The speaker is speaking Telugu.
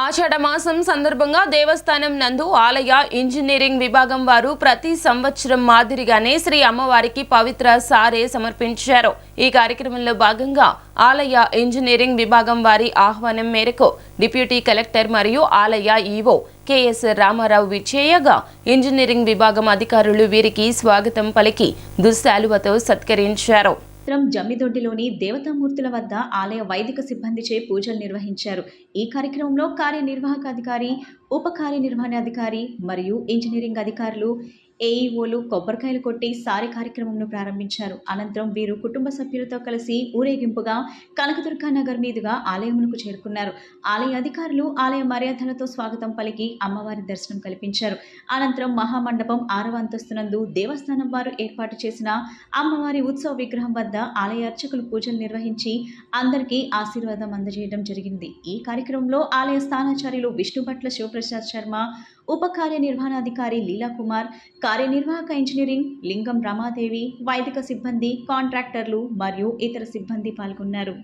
ఆషాఢ మాసం సందర్భంగా దేవస్థానం నందు ఆలయ ఇంజనీరింగ్ విభాగం వారు ప్రతి సంవత్సరం మాదిరిగానే శ్రీ అమ్మవారికి పవిత్ర సారే సమర్పించారు. ఈ కార్యక్రమంలో భాగంగా ఆలయ ఇంజనీరింగ్ విభాగం వారి ఆహ్వానం మేరకు డిప్యూటీ కలెక్టర్ మరియు ఆలయ ఈవో కెఎస్ రామారావు విచ్చేయగా ఇంజనీరింగ్ విభాగం అధికారులు వీరికి స్వాగతం పలికి దుశ్శాలువతో సత్కరించారు. జమ్మిదొడ్డిలోని దేవతామూర్తుల వద్ద ఆలయ వైదిక సిబ్బందిచే పూజలు నిర్వహించారు. ఈ కార్యక్రమంలో కార్యనిర్వాహక అధికారి, ఉప కార్యనిర్వహణాధికారి మరియు ఇంజనీరింగ్ అధికారులు, ఏఈఓలు కొబ్బరికాయలు కొట్టి సారి కార్యక్రమంను ప్రారంభించారు. అనంతరం వీరు కుటుంబ సభ్యులతో కలిసి ఊరేగింపుగా కనకదుర్గా నగర్ మీదుగా ఆలయమునకు చేరుకున్నారు. ఆలయ అధికారులు ఆలయ మర్యాదలతో స్వాగతం పలికి అమ్మవారి దర్శనం కల్పించారు. అనంతరం మహామండపం 6వ అంతస్తునందు దేవస్థానం వారు ఏర్పాటు చేసిన అమ్మవారి ఉత్సవ విగ్రహం వద్ద ఆలయ అర్చకులు పూజలు నిర్వహించి అందరికీ ఆశీర్వాదం అందజేయడం జరిగింది. ఈ కార్యక్రమంలో ఆలయ స్థానాచార్యులు విష్ణుభట్ల శివప్రసాద్ శర్మ, ఉప కార్యనిర్వహణాధికారి లీలాకుమార్, కార్యనిర్వాహక ఇంజనీరింగ్ లింగం రమాదేవి, వైదిక సిబ్బంది, కాంట్రాక్టర్లు మరియు ఇతర సిబ్బంది పాల్గొన్నారు.